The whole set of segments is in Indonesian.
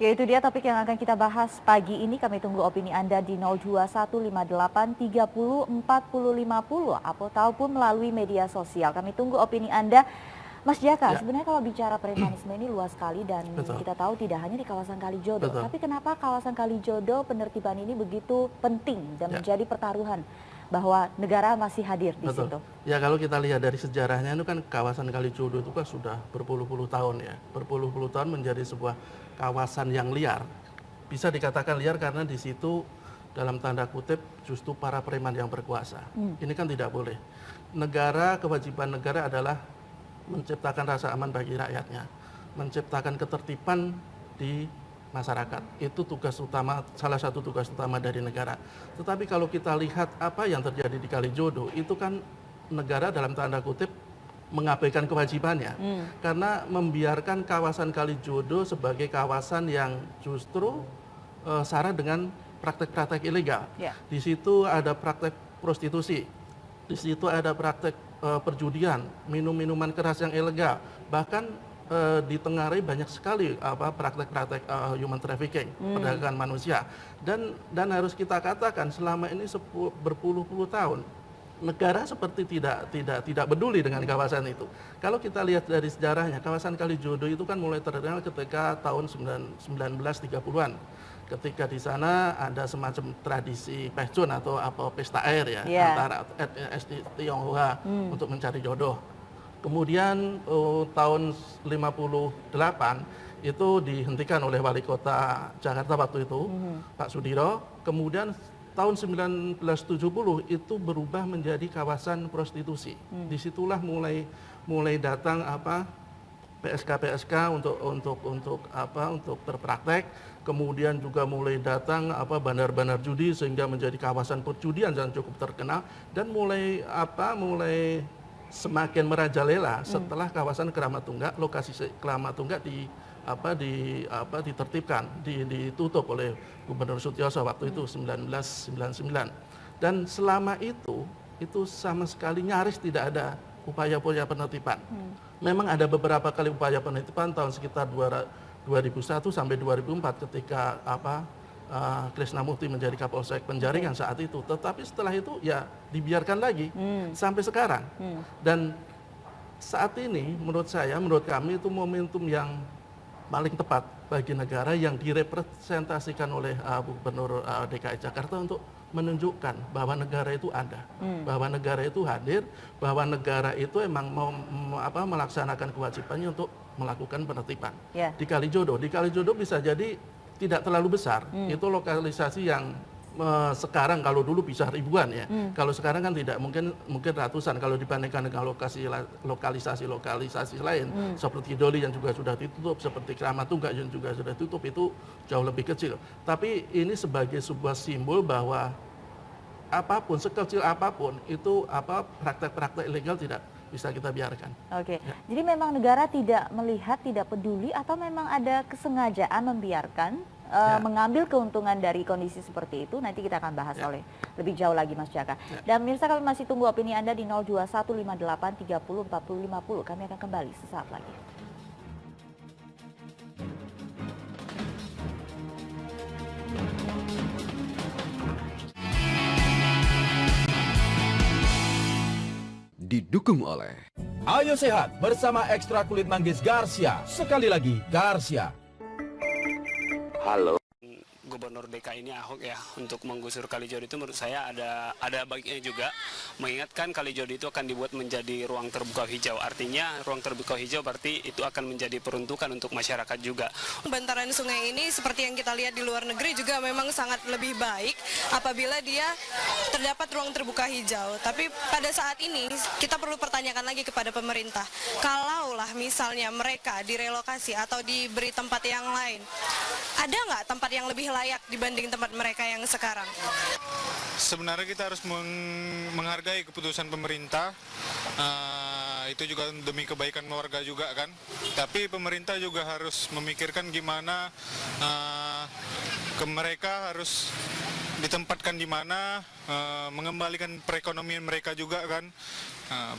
Ya, itu dia topik yang akan kita bahas pagi ini. Kami tunggu opini Anda di 02158304050 ataupun melalui media sosial. Kami tunggu opini Anda. Mas Jaka, Ya. sebenarnya kalau bicara premanisme ini luas sekali dan Betul. kita tahu tidak hanya di kawasan Kalijodo. Betul. Tapi kenapa kawasan Kalijodo penertiban ini begitu penting dan Ya. menjadi pertaruhan bahwa negara masih hadir di Betul. situ? Ya, kalau kita lihat dari sejarahnya itu kan kawasan Kalijodo itu kan sudah berpuluh-puluh tahun ya. Berpuluh-puluh tahun menjadi sebuah kawasan yang liar. Bisa dikatakan liar karena di situ dalam tanda kutip justru para preman yang berkuasa. Ini kan tidak boleh. Negara, kewajiban negara adalah menciptakan rasa aman bagi rakyatnya, menciptakan ketertiban di masyarakat. Itu tugas utama, salah satu tugas utama dari negara. Tetapi kalau kita lihat apa yang terjadi di Kalijodo, itu kan negara dalam tanda kutip mengabaikan kewajibannya, karena membiarkan kawasan Kalijodo sebagai kawasan yang justru syarat dengan praktek-praktek ilegal. Ya. Di situ ada praktek prostitusi, di situ ada praktek perjudian, minum-minuman keras yang ilegal, bahkan ditengarai banyak sekali praktek-praktek human trafficking, perdagangan manusia. Dan harus kita katakan selama ini berpuluh-puluh tahun negara seperti tidak peduli dengan kawasan itu. Kalau kita lihat dari sejarahnya, kawasan Kalijodo itu kan mulai terkenal ketika tahun 1930-an. Ketika di sana ada semacam tradisi pehcun atau pesta air ya, antara etnis Tionghoa untuk mencari jodoh. Kemudian tahun 58 itu dihentikan oleh wali kota Jakarta waktu itu, Pak Sudiro. Kemudian tahun 1970 itu berubah menjadi kawasan prostitusi. Disitulah mulai datang PSK untuk berpraktek. Kemudian juga mulai datang bandar-bandar judi sehingga menjadi kawasan perjudian yang cukup terkenal, dan mulai semakin merajalela setelah kawasan Keramat Tunggak, lokasi Keramat Tunggak ditertibkan, ditutup oleh Gubernur Sutioso waktu itu 1999. Dan selama itu sama sekali nyaris tidak ada upaya-upaya penertiban. Memang ada beberapa kali upaya penertiban tahun sekitar 2001 sampai 2004 ketika Krisnamurti menjadi Kapolsek Penjaringan saat itu. Tetapi setelah itu ya dibiarkan lagi sampai sekarang. Dan saat ini menurut kami itu momentum yang paling tepat bagi negara yang direpresentasikan oleh Gubernur DKI Jakarta untuk menunjukkan bahwa negara itu ada, bahwa negara itu hadir, bahwa negara itu emang mau melaksanakan kewajibannya untuk melakukan penertiban. Di Kalijodo bisa jadi tidak terlalu besar. Itu lokalisasi yang sekarang kalau dulu bisa ribuan ya. Kalau sekarang kan tidak, mungkin ratusan kalau dibandingkan dengan lokalisasi lain seperti Doli yang juga sudah ditutup, seperti Keramat Tunggak yang juga sudah ditutup, itu jauh lebih kecil. Tapi ini sebagai sebuah simbol bahwa apapun, sekecil apapun itu praktek-praktek ilegal tidak bisa kita biarkan. Oke. Ya. Jadi memang negara tidak melihat, tidak peduli, atau memang ada kesengajaan membiarkan mengambil keuntungan dari kondisi seperti itu. Nanti kita akan bahas lebih jauh lagi, Mas Jaka. Dan pemirsa, kami masih tunggu opini Anda di 02158304050. Kami akan kembali sesaat lagi. Didukung oleh Ayo Sehat bersama ekstra kulit manggis Garcia. Sekali lagi, Garcia. Halo. Gubernur DKI ini Ahok ya, untuk menggusur Kalijodo itu menurut saya ada baiknya juga, mengingatkan Kalijodo itu akan dibuat menjadi ruang terbuka hijau. Artinya ruang terbuka hijau berarti itu akan menjadi peruntukan untuk masyarakat juga. Bantaran sungai ini seperti yang kita lihat di luar negeri juga memang sangat lebih baik apabila dia terdapat ruang terbuka hijau. Tapi pada saat ini kita perlu pertanyakan lagi kepada pemerintah, kalaulah misalnya mereka direlokasi atau diberi tempat yang lain, ada nggak tempat yang lebih layak dibanding tempat mereka yang sekarang? Sebenarnya kita harus menghargai keputusan pemerintah, itu juga demi kebaikan warga juga kan. Tapi pemerintah juga harus memikirkan gimana mereka harus ditempatkan di mana, mengembalikan perekonomian mereka juga kan.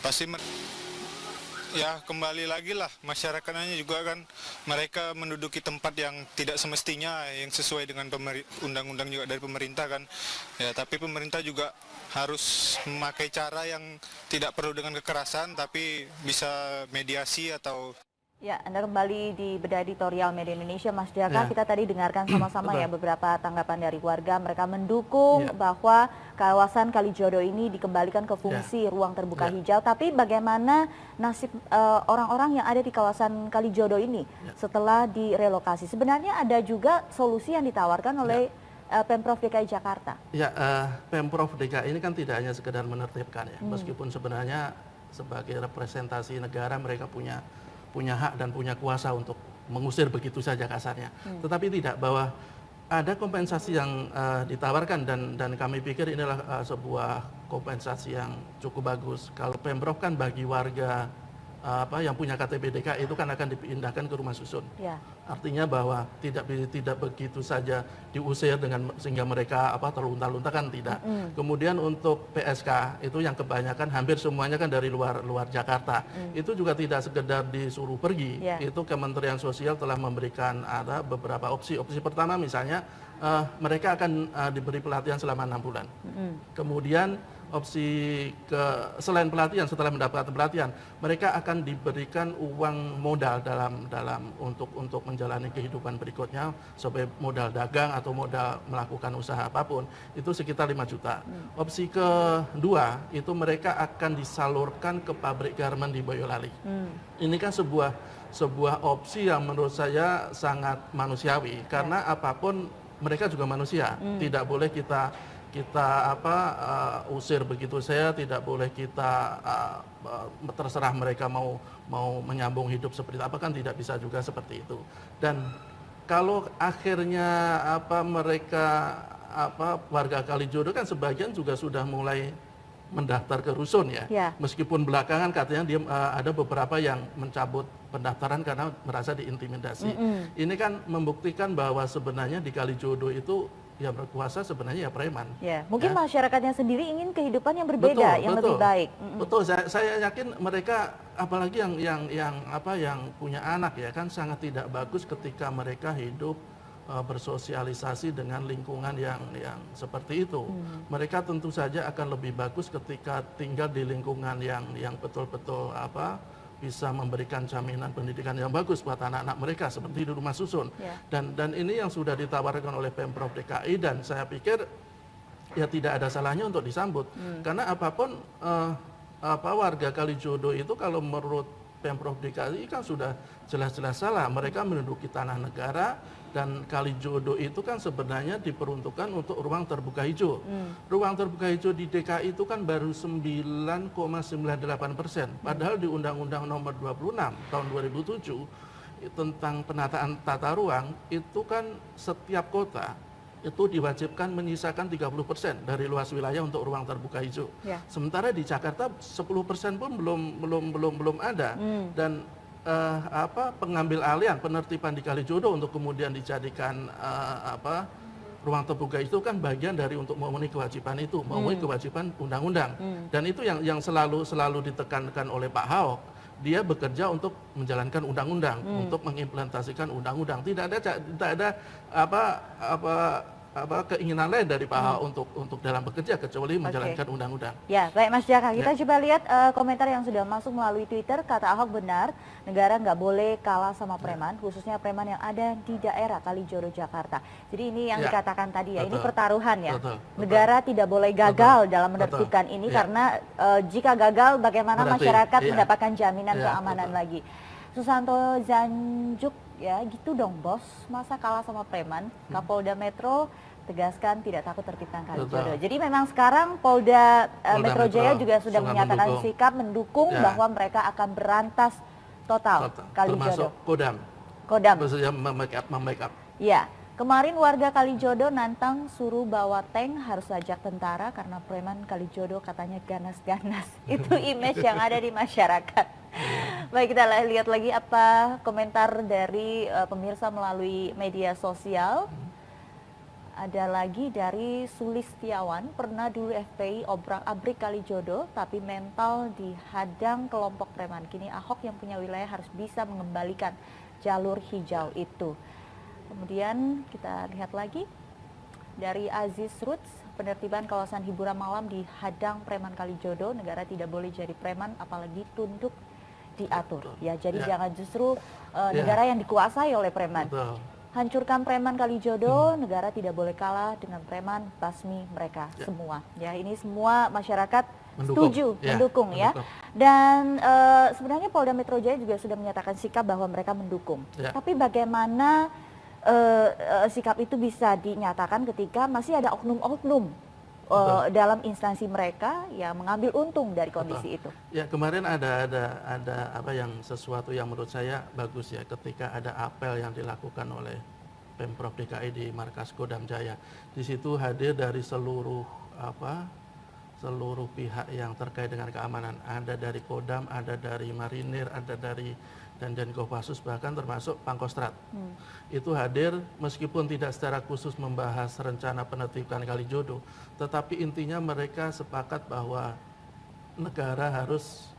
Pasti ya kembali lagi lah masyarakatnya juga kan mereka menduduki tempat yang tidak semestinya yang sesuai dengan undang-undang juga dari pemerintah kan. Ya, tapi pemerintah juga harus memakai cara yang tidak perlu dengan kekerasan tapi bisa mediasi atau Ya, Anda kembali di Bedah Editorial Media Indonesia, Mas Jaka. Ya. Kita tadi dengarkan sama-sama ya Betul. beberapa tanggapan dari warga. Mereka mendukung Ya. bahwa kawasan Kalijodo ini dikembalikan ke fungsi ruang terbuka Ya. hijau. Tapi bagaimana nasib orang-orang yang ada di kawasan Kalijodo ini setelah direlokasi? Sebenarnya ada juga solusi yang ditawarkan oleh Pemprov DKI Jakarta. Ya, Pemprov DKI ini kan tidak hanya sekedar menertibkan ya, meskipun sebenarnya sebagai representasi negara mereka punya hak dan punya kuasa untuk mengusir begitu saja kasarnya. Tetapi tidak, bahwa ada kompensasi yang ditawarkan dan kami pikir inilah sebuah kompensasi yang cukup bagus. Kalau Pemprov kan bagi warga yang punya KTP DKI itu kan akan dipindahkan ke rumah susun. Ya. Artinya bahwa tidak begitu saja diusir sehingga mereka terlunta-lunta, kan tidak. Kemudian untuk PSK itu yang kebanyakan hampir semuanya kan dari luar Jakarta. Itu juga tidak sekedar disuruh pergi. Ya. Itu Kementerian Sosial telah memberikan ada beberapa opsi. Opsi pertama misalnya mereka akan diberi pelatihan selama 6 bulan. Kemudian opsi selain pelatihan, setelah mendapatkan pelatihan, mereka akan diberikan uang modal untuk menjalani kehidupan berikutnya, sebagai modal dagang atau modal melakukan usaha apapun, itu sekitar 5 juta. Opsi kedua itu mereka akan disalurkan ke pabrik garmen di Boyolali. Ini kan sebuah opsi yang menurut saya sangat manusiawi, karena apapun mereka juga manusia, tidak boleh kita usir begitu saja, tidak boleh kita terserah mereka mau menyambung hidup seperti apa, kan tidak bisa juga seperti itu. Dan kalau akhirnya mereka warga Kalijodo kan sebagian juga sudah mulai mendaftar ke rusun ya. Meskipun belakangan katanya ada beberapa yang mencabut pendaftaran karena merasa diintimidasi. Ini kan membuktikan bahwa sebenarnya di Kalijodo itu yang berkuasa sebenarnya ya preman. Ya, mungkin masyarakatnya sendiri ingin kehidupan yang berbeda, yang lebih baik. Betul, saya yakin mereka, apalagi yang punya anak ya, kan sangat tidak bagus ketika mereka hidup bersosialisasi dengan lingkungan yang seperti itu. Mereka tentu saja akan lebih bagus ketika tinggal di lingkungan yang betul-betul bisa memberikan jaminan pendidikan yang bagus buat anak-anak mereka seperti di rumah susun. Dan ini yang sudah ditawarkan oleh Pemprov DKI, dan saya pikir ya tidak ada salahnya untuk disambut. Karena apapun warga Kalijodo itu kalau menurut Pemprov DKI kan sudah jelas-jelas salah. Mereka menduduki tanah negara, dan Kalijodo itu kan sebenarnya diperuntukkan untuk ruang terbuka hijau. Ruang terbuka hijau di DKI itu kan baru 9,98%. Padahal di Undang-Undang Nomor 26 tahun 2007 tentang penataan tata ruang itu kan setiap kota itu diwajibkan menyisakan 30% dari luas wilayah untuk ruang terbuka hijau. Sementara di Jakarta 10% pun belum ada. Dan pengambil alihan penertiban di Kalijodo untuk kemudian dijadikan ruang terbuka itu kan bagian dari untuk memenuhi kewajiban itu, memenuhi kewajiban undang-undang. Dan itu yang selalu ditekankan oleh Pak Ahok. Dia bekerja untuk menjalankan undang-undang, untuk mengimplementasikan undang-undang. Tidak ada keinginan lain dari Pak Ahok untuk dalam bekerja kecuali menjalankan undang-undang. Ya, baik Mas Jaka, kita coba lihat komentar yang sudah masuk melalui Twitter. Kata Ahok benar, negara nggak boleh kalah sama preman, khususnya preman yang ada di daerah Kalijodo, Jakarta. Jadi ini yang dikatakan tadi ya, ini pertaruhan ya. Negara tidak boleh gagal dalam menertibkan ini, karena jika gagal bagaimana masyarakat mendapatkan jaminan keamanan lagi. Susanto Zanjuk, ya gitu dong bos, masa kalah sama preman? Kapolda Metro tegaskan tidak takut tertibkan Kalijodo. Jadi memang sekarang Polda Metro Jaya juga sudah menyatakan sikap mendukung bahwa mereka akan berantas total Kalijodo. Termasuk Kodam. Maksudnya membackup. Ya, kemarin warga Kalijodo nantang suruh bawa tank, harus ajak tentara karena preman Kalijodo katanya ganas-ganas. Itu image yang ada di masyarakat. Baik, kita lihat lagi apa komentar dari pemirsa melalui media sosial. Ada lagi dari Sulistiawan, pernah dulu FPI obrak-abrik Kalijodo, tapi mental dihadang kelompok preman. Kini Ahok yang punya wilayah harus bisa mengembalikan jalur hijau itu. Kemudian kita lihat lagi dari Aziz Roots, penertiban kawasan hiburan malam dihadang preman Kalijodo. Negara tidak boleh jadi preman, apalagi tunduk diatur. Ya, jadi jangan justru negara yang dikuasai oleh preman. Betul. Hancurkan preman Kalijodo, negara tidak boleh kalah dengan preman, basmi mereka semua. Ya, ini semua masyarakat setuju, mendukung ya. Dan sebenarnya Polda Metro Jaya juga sudah menyatakan sikap bahwa mereka mendukung. Tapi bagaimana sikap itu bisa dinyatakan ketika masih ada oknum-oknum dalam instansi mereka yang mengambil untung dari kondisi itu? Ya, kemarin ada apa yang sesuatu yang menurut saya bagus ya, ketika ada apel yang dilakukan oleh Pemprov DKI di markas Kodam Jaya. Di situ hadir dari seluruh pihak yang terkait dengan keamanan. Ada dari Kodam, ada dari Marinir, ada dari Danjen Kopassus, bahkan termasuk Pangkostrat. Itu hadir meskipun tidak secara khusus membahas rencana penertiban Kalijodo, tetapi intinya mereka sepakat bahwa negara harus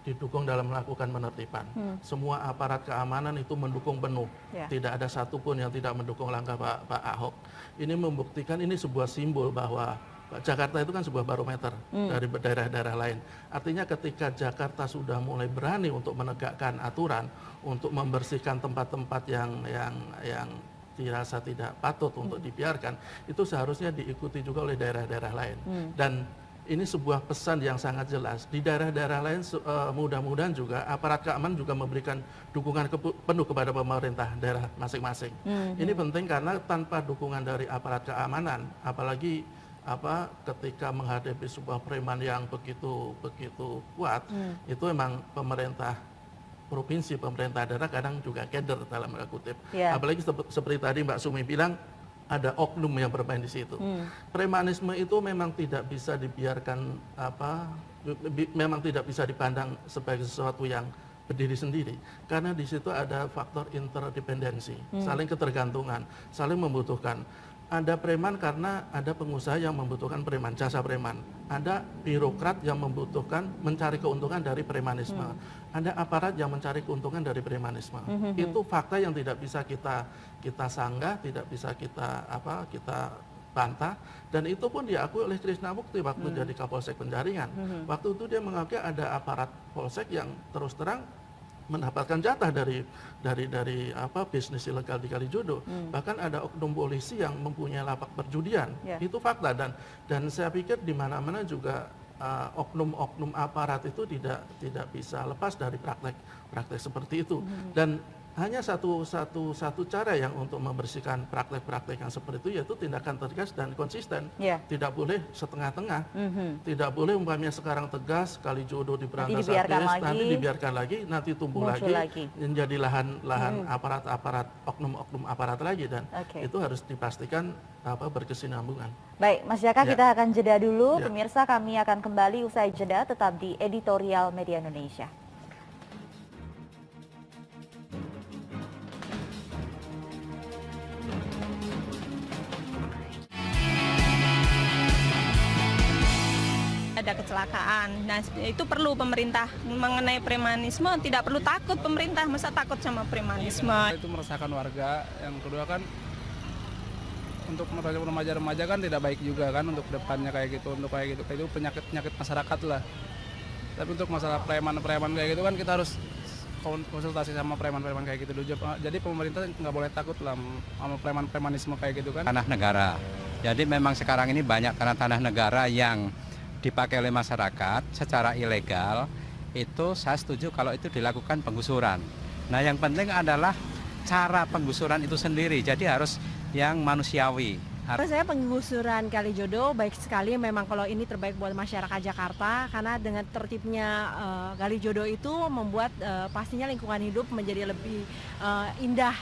didukung dalam melakukan penertiban. Semua aparat keamanan itu mendukung penuh. Tidak ada satupun yang tidak mendukung langkah Pak Ahok. Ini membuktikan, ini sebuah simbol bahwa Jakarta itu kan sebuah barometer dari daerah-daerah lain. Artinya ketika Jakarta sudah mulai berani untuk menegakkan aturan, untuk membersihkan tempat-tempat yang dirasa tidak patut untuk dibiarkan, itu seharusnya diikuti juga oleh daerah-daerah lain. Dan ini sebuah pesan yang sangat jelas. Di daerah-daerah lain mudah-mudahan juga aparat keamanan juga memberikan dukungan penuh kepada pemerintah daerah masing-masing. Ini penting karena tanpa dukungan dari aparat keamanan, apalagi ketika menghadapi sebuah preman yang begitu kuat, itu memang pemerintah provinsi, pemerintah daerah kadang juga keder dalam tanda kutip. Apalagi seperti tadi Mbak Sumi bilang, ada oknum yang bermain di situ. Premanisme itu memang tidak bisa dibiarkan memang tidak bisa dipandang sebagai sesuatu yang berdiri sendiri, karena di situ ada faktor interdependensi, saling ketergantungan, saling membutuhkan. Ada preman karena ada pengusaha yang membutuhkan preman, jasa preman. Ada birokrat yang membutuhkan mencari keuntungan dari premanisme. Ada aparat yang mencari keuntungan dari premanisme. Itu fakta yang tidak bisa kita sanggah, tidak bisa kita bantah. Dan itu pun diakui oleh Krishna Mukti waktu jadi Kapolsek Penjaringan. Waktu itu dia mengakui ada aparat polsek yang terus terang mendapatkan jatah dari bisnis ilegal di Kalijodo. Bahkan ada oknum polisi yang mempunyai lapak perjudian. Itu fakta, dan saya pikir di mana-mana juga oknum-oknum aparat itu tidak bisa lepas dari praktek seperti itu. Dan hanya satu cara yang untuk membersihkan praktek-praktek yang seperti itu, yaitu tindakan tegas dan konsisten. Tidak boleh setengah-tengah. Tidak boleh umpamanya sekarang tegas, Kalijodo diberantas nanti dibiarkan lagi, nanti tumbuh lagi, menjadi lahan aparat oknum-oknum aparat lagi, dan itu harus dipastikan berkesinambungan. Baik, Mas Jaka, kita akan jeda dulu. Pemirsa, kami akan kembali usai jeda, tetap di Editorial Media Indonesia. Ada kecelakaan. Nah, itu perlu pemerintah mengenai premanisme, tidak perlu takut pemerintah, masa takut sama premanisme. Itu meresahkan warga. Yang kedua kan untuk remaja-remaja kan tidak baik juga kan untuk depannya kayak gitu, itu penyakit masyarakat lah. Tapi untuk masalah preman kayak gitu kan kita harus konsultasi sama preman kayak gitu dulu. Jadi pemerintah nggak boleh takut lah sama premanisme kayak gitu kan. Tanah negara. Jadi memang sekarang ini banyak tanah negara yang dipakai oleh masyarakat secara ilegal. Itu saya setuju kalau itu dilakukan penggusuran. Nah, yang penting adalah cara penggusuran itu sendiri. Jadi harus yang manusiawi. Saya penggusuran Kalijodo baik sekali, memang kalau ini terbaik buat masyarakat Jakarta, karena dengan tertibnya Kalijodo itu membuat pastinya lingkungan hidup menjadi lebih indah